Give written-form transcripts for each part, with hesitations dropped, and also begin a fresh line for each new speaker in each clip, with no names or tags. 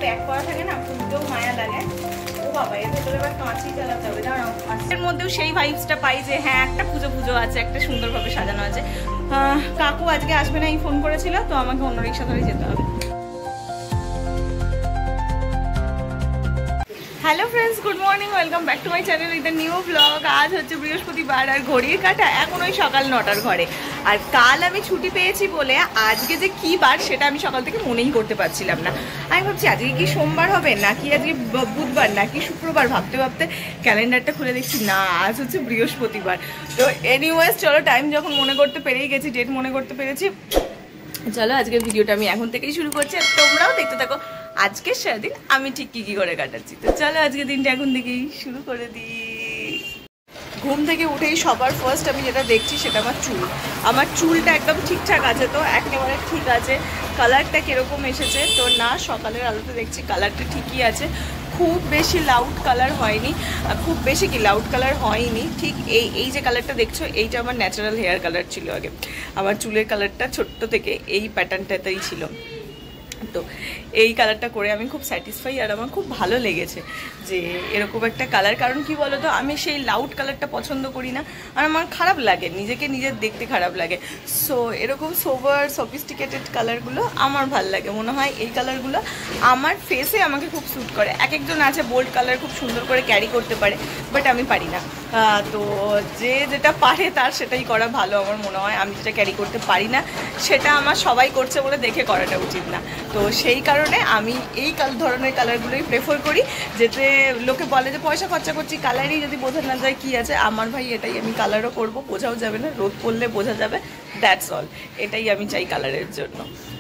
Pack করা থাকে না, খুলতেও মায়া লাগে। ও বাবা, এর ভেতরে এবার কাঁচি চালাতে হবে। দাঁড়াও, এর মধ্যেও সেই ভাইবসটা পাই যে হ্যাঁ একটা পুজো পুজো আছে, একটা সুন্দরভাবে সাজানো আছে। কাকু আজকে আসবে না, এই ফোন করেছিল, তো আমাকে অন্য রিক্সা ধরে যেতে হবে। Hello friends, good morning, welcome back to my channel with the new blog. আজ হচ্ছে বৃহস্পতিবার আর ঘড়ির কাঁটা এখন ওই সকাল 9টার ঘরে। আর কাল আমি ছুটি পেয়েছি বলে আজকে যে কী বার সেটা আমি সকাল থেকে মনেই করতে পারছিলাম না। আমি ভাবছি আজকে কি সোমবার হবে নাকি আজকে বুধবার নাকি শুক্রবার, ভাবতে ভাবতে ক্যালেন্ডারটা খুলে দেখছি না, আজ হচ্ছে বৃহস্পতিবার। তো এনিওয়েজ চলো, টাইম যখন মনে করতে পেরেই গেছি, ডেট মনে করতে পেরেছি, চলো আজকের ভিডিওটা আমি এখন থেকেই শুরু করছি আর তোমরাও দেখতে থাকো আজকে সারাদিন আমি ঠিক কি করে কাটাচ্ছি। তো চলো আজকের দিনটা এখন থেকেই শুরু করে দিই। ঘুম থেকে উঠেই সবার ফার্স্ট আমি যেটা দেখছি সেটা আমার চুল। আমার চুলটা একদম ঠিকঠাক আছে তো, একেবারে ঠিক আছে। কালারটা কীরকম এসেছে তো না, সকালের আলোতে দেখছি কালারটা ঠিকই আছে, খুব বেশি লাউড কালার হয়নি, খুব বেশি কি লাউড কালার হয়নি। ঠিক এই যে কালারটা দেখছো এইটা আমার ন্যাচারাল হেয়ার কালার ছিল আগে। আমার চুলের কালারটা ছোট্ট থেকে এই প্যাটার্নটাতেই ছিল, তো এই কালারটা করে আমি খুব স্যাটিসফাই আর আমার খুব ভালো লেগেছে যে এরকম একটা কালার। কারণ কি বলো তো, আমি সেই লাউড কালারটা পছন্দ করি না আর আমার খারাপ লাগে, নিজের দেখতে খারাপ লাগে। সো এরকম সোবার সফিস্টিকেটেড কালারগুলো আমার ভালো লাগে, মনে হয় এই কালারগুলো আমার ফেসে আমাকে খুব স্যুট করে। এক একজন আছে বোল্ড কালার খুব সুন্দর করে ক্যারি করতে পারে, বাট আমি পারি না। তো যে যেটা পারে তার সেটাই করা ভালো আমার মনে হয়। আমি যেটা ক্যারি করতে পারি না সেটা আমার সবাই করছে বলে দেখে করাটা উচিত না। তো সেই কারণে আমি এই ধরনের কালারগুলোই প্রেফার করি, যেতে লোকে বলে যে পয়সা খরচা করছি, কালারই যদি বোঝা না যায় কি আছে। আমার ভাই এটাই, আমি কালারও করবো, বোঝাও যাবে না, রোদ পড়লে বোঝা যাবে, দ্যাটস অল। এটাই আমি চাই কালারের জন্য।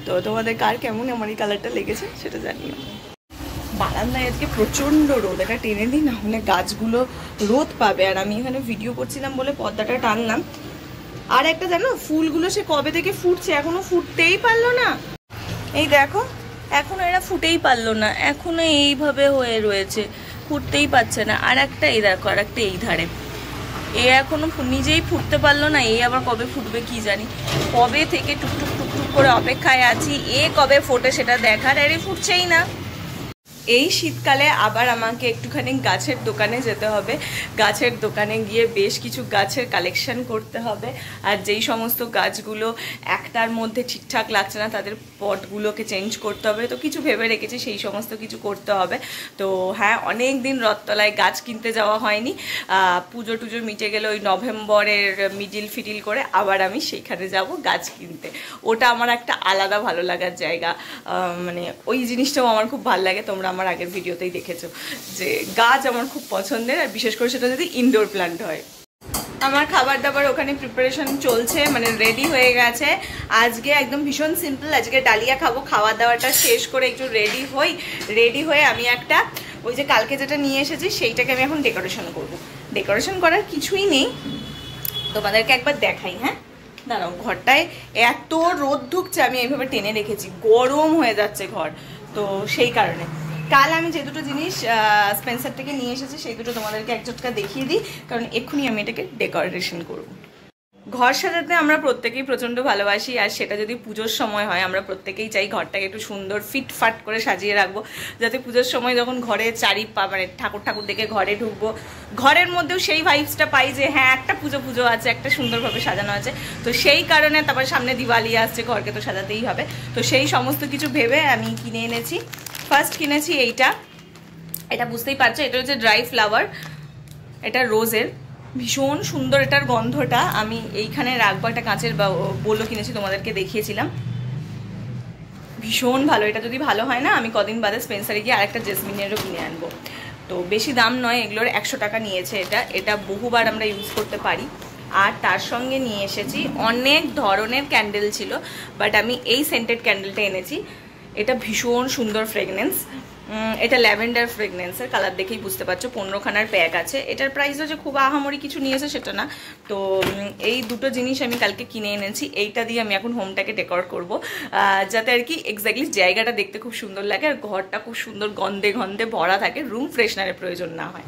তো তোমাদের কার কেমন আমার এই কালারটা লেগেছে সেটা জানিও। বারান্দায় আজকে প্রচণ্ড রোদ, এটা টেনে দিই না হলে গাছগুলো রোদ পাবে। আর আমি এখানে ভিডিও করছিলাম বলে পর্দাটা টানলাম। আর একটা জানো, ফুলগুলো সে কবে থেকে ফুটছে এখনো ফুটতেই পারলো না। এই দেখো, এখনো এরা ফুটেই পারলো না, এখনো এইভাবে হয়ে রয়েছে, ফুটতেই পারছে না। আর একটা এই দেখো, আর একটা এই ধারে, এ এখনো নিজেই ফুটতে পারলো না, এই আবার কবে ফুটবে কি জানি। কবে থেকে টুকটুক টুকটুক করে অপেক্ষায় আছি এ কবে ফোটে সেটা দেখার, আরে ফুটছেই না। এই শীতকালে আবার আমাকে একটুখানি গাছের দোকানে যেতে হবে, গাছের দোকানে গিয়ে বেশ কিছু গাছের কালেকশন করতে হবে। আর যেই সমস্ত গাছগুলো একটার মধ্যে ঠিকঠাক লাগছে না তাদের পটগুলোকে চেঞ্জ করতে হবে। তো কিছু ভেবে রেখেছি, সেই সমস্ত কিছু করতে হবে। তো হ্যাঁ, অনেক দিন রথতলায় গাছ কিনতে যাওয়া হয়নি। পুজো টুজো মিটে গেলে ওই নভেম্বরের মিডিল ফিডিল করে আবার আমি সেইখানে যাব গাছ কিনতে। ওটা আমার একটা আলাদা ভালো লাগার জায়গা, মানে ওই জিনিসটাও আমার খুব ভালো লাগে। তোমরা আমার আগের ভিডিওতেই দেখেছো যে গাছ আমার খুব পছন্দের, আর বিশেষ করে সেটা যদি ইনডোর প্ল্যান্ট হয়। আমার খাবার দাবার ওখানে প্রিপারেশন চলছে, মানে রেডি হয়ে গেছে। আজকে একদম ভীষণ সিম্পল, আজকে ডালিয়া খাবো। খাওয়া দাওয়াটা শেষ করে একটু রেডি হয়ে আমি একটা ওই যে কালকে যেটা নিয়ে এসেছি সেইটাকে আমি এখন ডেকোরেশন করব। ডেকোরেশন করার কিছুই নেই, তোমাদেরকে একবার দেখাই। হ্যাঁ দাঁড়াও, ঘরটায় এত রোদ ঢুকছে, আমি এইভাবে টেনে রেখেছি, গরম হয়ে যাচ্ছে ঘর। তো সেই কারণে কাল আমি যে দুটো জিনিস স্পেন্সার থেকে নিয়ে এসেছি সেই দুটো তোমাদেরকে এক ঝটকা দেখিয়ে দিই, কারণ এক্ষুনি আমি এটাকে ডেকোরেশন করব। ঘর সাজাতে আমরা প্রত্যেকেই প্রচণ্ড ভালোবাসি, আর সেটা যদি পুজোর সময় হয় আমরা প্রত্যেকেই চাই ঘরটাকে একটু সুন্দর ফিটফাট করে সাজিয়ে রাখবো, যাতে পুজোর সময় যখন ঘরে মানে ঠাকুর দেখে ঘরে ঢুকবো, ঘরের মধ্যেও সেই ভাইবসটা পাই যে হ্যাঁ একটা পুজো আছে, একটা সুন্দরভাবে সাজানো আছে। তো সেই কারণে তারপর সামনে দিওয়ালি আসছে, ঘরকে তো সাজাতেই হবে। তো সেই সমস্ত কিছু ভেবে আমি কিনে এনেছি। ফার্স্ট কিনেছি এটা বুঝতেই পারছো, এটা হচ্ছে ড্রাই ফ্লাওয়ার, এটা রোজের, ভীষণ সুন্দর এটার গন্ধটা। আমি এইখানে রাখবো, একটা কাঁচের বোলও কিনেছি, তোমাদেরকে দেখিয়েছিলাম, ভীষণ ভালো। এটা যদি ভালো হয় না আমি কদিন বাদে স্পেন্সারে গিয়ে আরেকটা জেসমিনেরও কিনে আনবো। তো বেশি দাম নয় এগুলোর, 100 টাকা নিয়েছে। এটা বহুবার আমরা ইউজ করতে পারি। আর তার সঙ্গে নিয়ে এসেছি অনেক ধরনের ক্যান্ডেল ছিল, বাট আমি এই সেন্টেড ক্যান্ডেলটা এনেছি। এটা ভীষণ সুন্দর ফ্রেগনেন্স, এটা ল্যাভেন্ডার ফ্রেগনেন্সের, কালার দেখেই বুঝতে পারছো। 15খানার প্যাক আছে। এটার প্রাইসও যে খুব আহামরি কিছু নিয়েছে সেটা না। তো এই দুটো জিনিস আমি কালকে কিনে এনেছি, এইটা দিয়ে আমি এখন হোমটাকে ডেকোরেট করব, যাতে আর কি এক্স্যাক্টলি জায়গাটা দেখতে খুব সুন্দর লাগে আর ঘরটা খুব সুন্দর গন্ধে ভরা থাকে, রুম ফ্রেশনারের প্রয়োজন না হয়।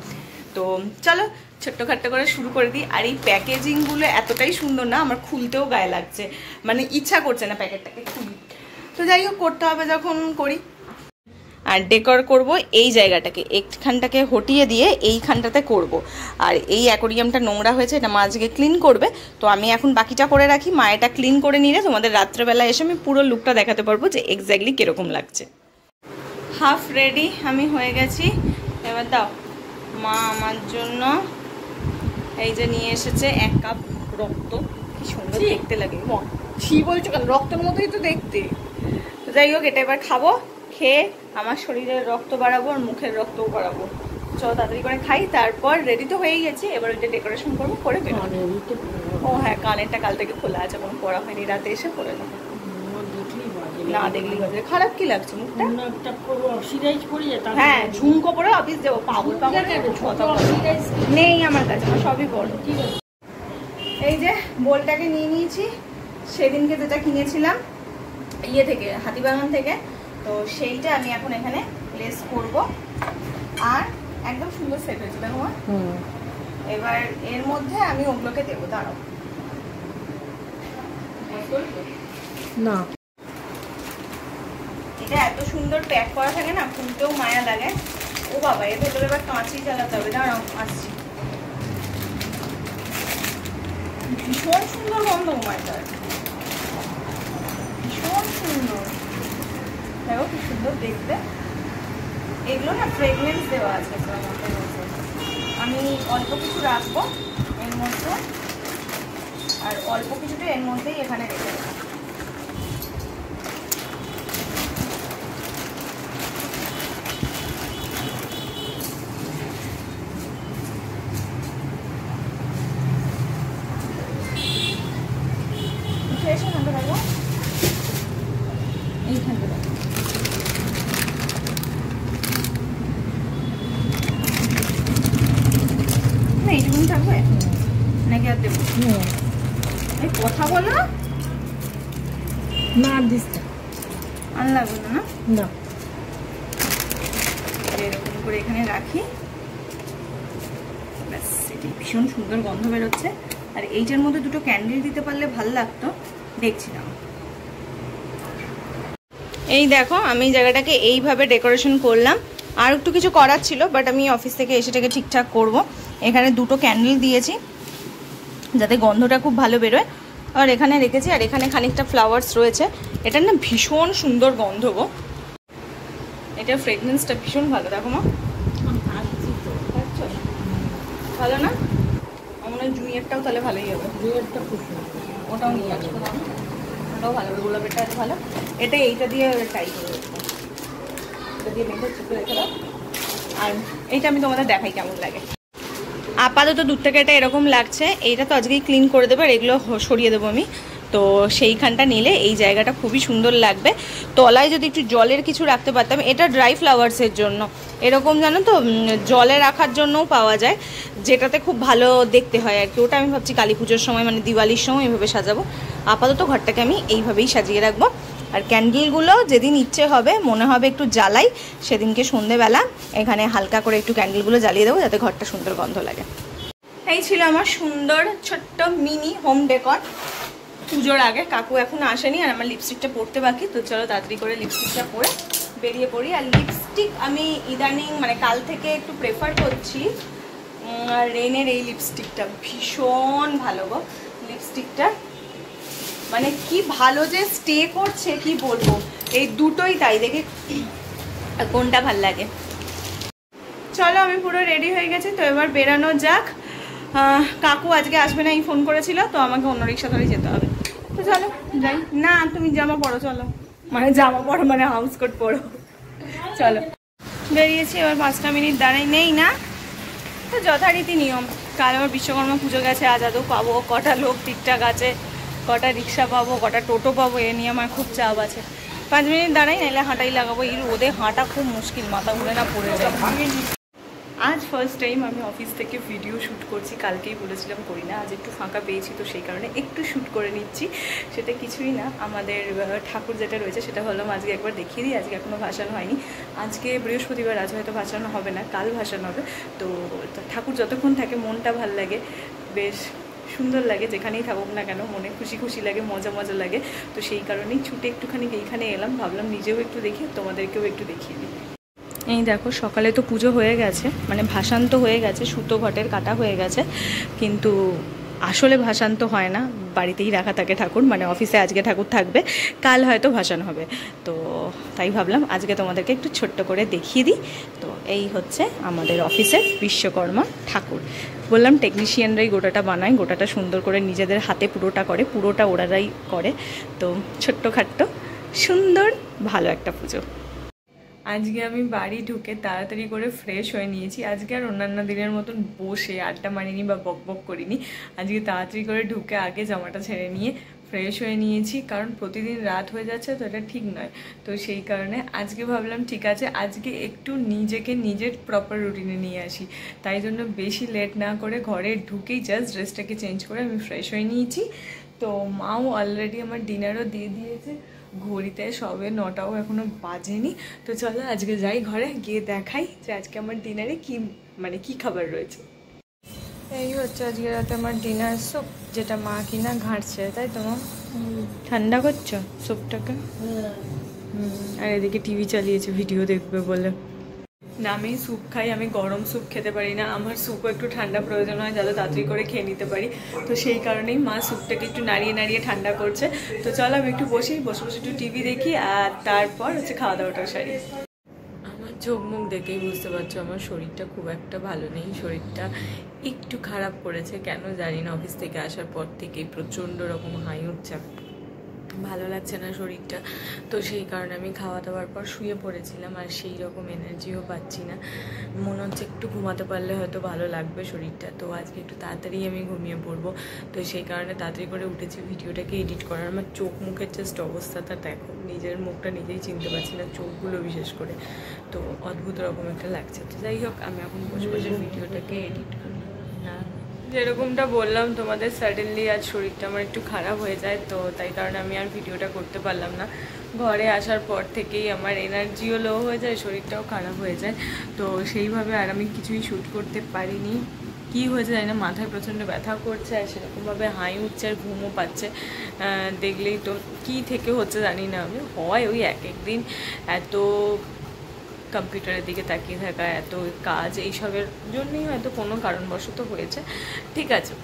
তো চলো ছোট্টখাট্ট করে শুরু করে দিই। আর এই প্যাকেজিংগুলো এতটাই সুন্দর না, আমার খুলতেও গায়ে লাগছে, মানে ইচ্ছা করছে না প্যাকেটটাকে খুলি। তো যাই হোক, করতে হবে যখন করি। আর ডেকোর করব এই জায়গাটাকে, এইখানটাকে হটিয়ে দিয়ে এইখানটাতে করব। আর এই অ্যাকোরিয়ামটা নোংরা হয়েছে, এটা মা আজকে ক্লিন করবে। তো আমি এখন বাকিটা করে রাখি, মা এটা ক্লিন করে নিলে তোমাদের রাত্রেবেলা এসে আমি পুরো লুকটা দেখাতে পারবো যে এক্স্যাক্টলি কীরকম লাগছে। হাফ রেডি আমি হয়ে গেছি। এবার দাও, মা আমার জন্য এই যে নিয়ে এসেছে 1 কাপ রক্ত। কি সুন্দর দেখতে লাগে, কি বলছো কেন, রক্তের মতোই তো দেখতে। যাই হোক, এটা এবার খাবো, খেয়ে আমার শরীরের রক্ত বাড়াবো আর মুখের রক্তও বাড়াবো। চলো তাড়াতাড়ি করে খাই, তারপর রেডি তো হয়েই গেছি, এবার ওইটা ডেকোরেশন করবো, করে বেরোবো। ও হ্যাঁ, কানেরটা কাল থেকে খোলা আছে, কোনো পড়া হয়নি, রাতে এসে পরে নেবো। না দেখলি বাজে, খারাপ কি লাগছে মুখটা? হ্যাঁ, ঝুমকো পরে অফিস যাবো, পাগল পাগল নেই আমার কাছে, আমার সবই বড়। ঠিক আছে, এই যে বোলটাকে নিয়ে নিয়েছি, সেদিনকে যেটা কিনেছিলাম ইয়ে থেকে, হাতিবাগান থেকে, তো সেইটা আমি এখন এখানে প্লেস করব। আর একদম সুন্দর সেট হয়েছে দেখো মা। এবার এর মধ্যে আমি ওগুলোকে দেবো, দাঁড়াও না, এটা এত সুন্দর প্যাক করা থাকে না, খুলতেও মায়া লাগে। ও বাবা, এর ভেতরে এবার কাঁচি চালাতে হবে, দাঁড়াও আসছি। ভীষণ সুন্দর গন্ধ মাছটার, ভীষণ সুন্দর, দেখো কি সুন্দর দেখতে। এগুলো না ফ্রেগনেন্স দেওয়া আছে, আমি অল্প কিছু রাখবো এর মধ্যে, আর অল্প কিছুটা এর মধ্যেই এখানে রেখে দেবো। এইখানটা রাখবো, এইখানটা রাখবো। না এইটুকুনি থাকবে নাকি আর দেবো? এই কথা বলো না, দিস আর লাগবে না, না এরকম করে এখানে রাখি, ব্যাস। এটি ভীষণ সুন্দর গন্ধ বেরোচ্ছে। আর এইটার মধ্যে দুটো ক্যান্ডেল দিতে পারলে ভালো লাগতো, দেখছিলাম। এই দেখো, আমি জায়গাটাকে এইভাবে ডেকোরেশন করলাম। আর একটু কিছু করার ছিল, বাট আমি অফিস থেকে এসে এটাকে ঠিকঠাক করব। এখানে দুটো ক্যান্ডেল দিয়েছি যাতে গন্ধটা খুব ভালো বেরোয়, আর এখানে রেখেছি। আর এখানে খানিকটা ফ্লাওয়ার্স রয়েছে, এটার না ভীষণ সুন্দর গন্ধ গো, এটা ফ্রেগনেন্সটা ভীষণ ভালো। দেখো মা, ভালো না? আমার জুঁইয়েরটাও তাহলে ভালোই হবে, জুঁইয়েরটা খুব সুন্দর, ওটাও নিয়ে আসবো, ওটাও ভালো হবে, গোলাপেরটা এত ভালো। এটা এইটা দিয়ে ট্রাই করবো, এটা দিয়ে মেখে চুপে রেখে দাও। আর এইটা আমি তোমাদের দেখাই কেমন লাগে। আপাতত দূর থেকে এটা এরকম লাগছে, এইটা তো আজকেই ক্লিন করে দেবো, আর এগুলো সরিয়ে দেবো আমি। তো সেইখানটা নিলে এই জায়গাটা খুবই সুন্দর লাগবে। তলায় যদি একটু জলের কিছু রাখতে পারতাম, এটা ড্রাই ফ্লাওয়ার্সের জন্য, এরকম জানো তো জলে রাখার জন্যও পাওয়া যায়, যেটাতে খুব ভালো দেখতে হয় আর কি। ওটা আমি ভাবছি কালী পুজোর সময়, মানে দিওয়ালির সময় এইভাবে সাজাবো। আপাতত ঘরটাকে আমি এইভাবেই সাজিয়ে রাখবো। আর ক্যান্ডেলগুলো যেদিন ইচ্ছে হবে, মনে হবে একটু জ্বালাই, সেদিনকে সন্ধেবেলা এখানে হালকা করে একটু ক্যান্ডেলগুলো জ্বালিয়ে দেবো, যাতে ঘরটা সুন্দর গন্ধ লাগে। এই ছিল আমার সুন্দর ছোট্ট মিনি হোম ডেকর পুজোর আগে। কাকু এখন আসেনি, আর আমার লিপস্টিকটা পরতে বাকি, তো চলো তাড়াতাড়ি করে লিপস্টিকটা পরে বেরিয়ে পড়ি। আর লিপস্টিক আমি ইদানিং মানে কাল থেকে একটু প্রেফার করছি রেনের এই লিপস্টিকটা, ভীষণ ভালো গো লিপস্টিকটা, মানে কি ভালো যে স্টে করছে কি বলবো। এই দুটোই তাই, দেখে কোনটা ভাল লাগে। চলো আমি পুরো রেডি হয়ে গেছি, তো এবার বেরানো যাক। কাকু আজকে আসবে না, এই ফোন করেছিল, তো আমাকে অন্য রিক্সা ধরে যেতে হবে। তো চলো যাই। না তুমি জামা পরো, চলো, মানে জামা পরো মানে হাউস কোট পরো। চলো বেরিয়েছি, এবার 5টা মিনিট দাঁড়াই নেই না, তো যথারীতি নিয়ম। কাল আবার বিশ্বকর্মা পুজো গেছে, আজ আদৌ পাবো কটা লোক ঠিকঠাক আছে, কটা রিক্সা পাবো, কটা টোটো পাবো, এ নিয়ে আমার খুব চাপ আছে। 5 মিনিট দাঁড়াই, নাহলে হাঁটাই লাগাবো। এই রোদে হাঁটা খুব মুশকিল, মাথা ঘুরে না পড়ে যায়। আজ ফার্স্ট টাইম আমি অফিস থেকে ভিডিও শ্যুট করছি, কালকেই বলেছিলাম করি না, আজ একটু ফাঁকা পেয়েছি, তো সেই কারণে একটু শ্যুট করে নিচ্ছি। সেটা কিছুই না, আমাদের ঠাকুর যেটা রয়েছে সেটা ভাবলাম আজকে একবার দেখিয়ে দিই। আজকে এখনও ভাসানো হয়নি, আজকে বৃহস্পতিবার, আজ হয়তো ভাসানো হবে না, কাল ভাসানো হবে। তো ঠাকুর যতক্ষণ থাকে মনটা ভাল লাগে, বেশ সুন্দর লাগে, যেখানেই থাকুক না কেন মনে খুশি খুশি লাগে, মজা মজা লাগে। তো সেই কারণেই ছুটে একটুখানি এইখানে এলাম, ভাবলাম নিজেও একটু দেখি, তোমাদেরকেও একটু দেখিয়ে দিই। এই দেখো সকালে তো পুজো হয়ে গেছে, মানে ভাসান তো হয়ে গেছে, সুতো ঘটের কাটা হয়ে গেছে, কিন্তু আসলে ভাসান তো হয় না, বাড়িতেই রাখা থাকে ঠাকুর, মানে অফিসে আজকে ঠাকুর থাকবে, কাল হয়তো ভাসান হবে। তো তাই ভাবলাম আজকে তোমাদেরকে একটু ছোট্ট করে দেখিয়ে দিই। তো এই হচ্ছে আমাদের অফিসের বিশ্বকর্মা ঠাকুর। বললাম টেকনিশিয়ানরাই গোটাটা বানায়, গোটাটা সুন্দর করে নিজেদের হাতে পুরোটা করে, পুরোটা ওরাই করে। তো ছোট্টখাট্ট সুন্দর ভালো একটা পুজো। আজকে আমি বাড়ি ঢুকে তাড়াতাড়ি করে ফ্রেশ হয়ে নিয়েছি। আজকে আর অন্যান্য দিনের মতন বসে আড্ডা মারিনি বা বক বক করিনি। আজকে তাড়াতাড়ি করে ঢুকে আগে জামাটা ছেড়ে নিয়ে ফ্রেশ হয়ে নিয়েছি, কারণ প্রতিদিন রাত হয়ে যাচ্ছে তো এটা ঠিক নয়। তো সেই কারণে আজকে ভাবলাম ঠিক আছে আজকে একটু নিজেকে নিজের প্রপার রুটিনে নিয়ে আসি। তাই জন্য বেশি লেট না করে ঘরে ঢুকেই জাস্ট ড্রেসটাকে চেঞ্জ করে আমি ফ্রেশ হয়ে নিয়েছি। তো মাও অলরেডি আমার ডিনারও দিয়ে দিয়েছে, ঘড়িতে সবে 9টাও এখনো বাজেনি। তো চলো আজকে যাই ঘরে গিয়ে দেখাই যে আজকে আমার ডিনারে কি খাবার রয়েছে। এই হচ্ছে আজকে রাতে আমার ডিনার স্যুপ, যেটা মা কিনা ঘাঁটছে, তাই তো মা? ঠান্ডা করছো স্যুপটাকে? আর এদিকে টিভি চালিয়েছে ভিডিও দেখবে বলে। না আমি স্যুপ খাই, আমি গরম স্যুপ খেতে পারি না, আমার স্যুপও একটু ঠান্ডা প্রয়োজন হয় যাতে তাড়াতাড়ি করে খেয়ে নিতে পারি। তো সেই কারণেই মা স্যুপটাকে একটু নাড়িয়ে নাড়িয়ে ঠান্ডা করছে। তো চলো আমি একটু বসে বসে একটু টিভি দেখি, আর তারপর হচ্ছে খাওয়া দাওয়াটা সারি। আমার চোখ মুখ দেখেই বুঝতে পারছো আমার শরীরটা খুব একটা ভালো নেই, শরীরটা একটু খারাপ করেছে কেন জানি না। অফিস থেকে আসার পর থেকেই প্রচণ্ড রকম হাই উঠছে, ভালো লাগছে না শরীরটা। তো সেই কারণে আমি খাওয়া দাওয়ার পর শুয়ে পড়েছিলাম, আর সেই রকম এনার্জিও পাচ্ছি না। মনে হচ্ছে একটু ঘুমাতে পারলে হয়তো ভালো লাগবে শরীরটা। তো আজকে একটু তাড়াতাড়ি আমি ঘুমিয়ে পড়বো। তো সেই কারণে তাড়াতাড়ি করে উঠেছি ভিডিওটাকে এডিট করার। আমার চোখ মুখের জাস্ট অবস্থাটা দেখো, নিজের মুখটা নিজেই চিনতে পারছি না, চোখগুলো বিশেষ করে। তো অদ্ভুত রকম একটা লাগছে। তো যাই হোক আমি এখন বসে বসে ভিডিওটাকে এডিট করি। না যেরকমটা বললাম তোমাদের, সাডেনলি আজ শরীরটা আমার একটু খারাপ হয়ে যায়, তো তাই কারণে আমি আর ভিডিওটা করতে পারলাম না। ঘরে আসার পর থেকেই আমার এনার্জিও লো হয়ে যায়, শরীরটাও খারাপ হয়ে যায়। তো সেইভাবে আর আমি কিছুই শ্যুট করতে পারিনি। কি হয়েছে জানি না, মাথায় প্রচণ্ড ব্যথা করছে, আর সেরকমভাবে হাই উঠছে, আর ঘুমও পাচ্ছে। দেখলেই তো কি থেকে হচ্ছে জানি না। আমি হয় ওই এক একদিন এত কম্পিউটারের দিকে তাকিয়ে থাকা, এত কাজ, এইসবের জন্যই হয়তো কোনো কারণবশত হয়েছে। ঠিক আছে,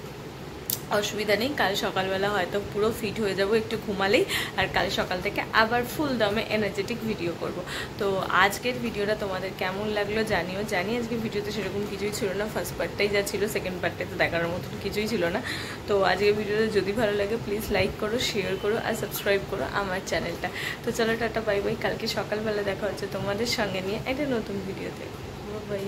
অসুবিধা নেই, কাল সকালবেলা হয়তো পুরো ফিট হয়ে যাব একটু ঘুমালেই, আর কাল সকাল থেকে আবার ফুল দমে এনার্জেটিক ভিডিও করব। তো আজকের ভিডিওটা তোমাদের কেমন লাগলো জানিও। আজকে ভিডিওতে সেরকম কিছুই ছিল না, ফার্স্ট পার্টটাই যা ছিল, সেকেন্ড পার্টটাই তো দেখার মতন কিছুই ছিল না। তো আজকের ভিডিওটা যদি ভালো লাগে প্লিজ লাইক করো, শেয়ার করো, আর সাবস্ক্রাইব করো আমার চ্যানেলটা। তো চলো টাটা বাই বাই, কালকে সকালবেলা দেখা হচ্ছে তোমাদের সঙ্গে নিয়ে একটা নতুন ভিডিওতে। বাই।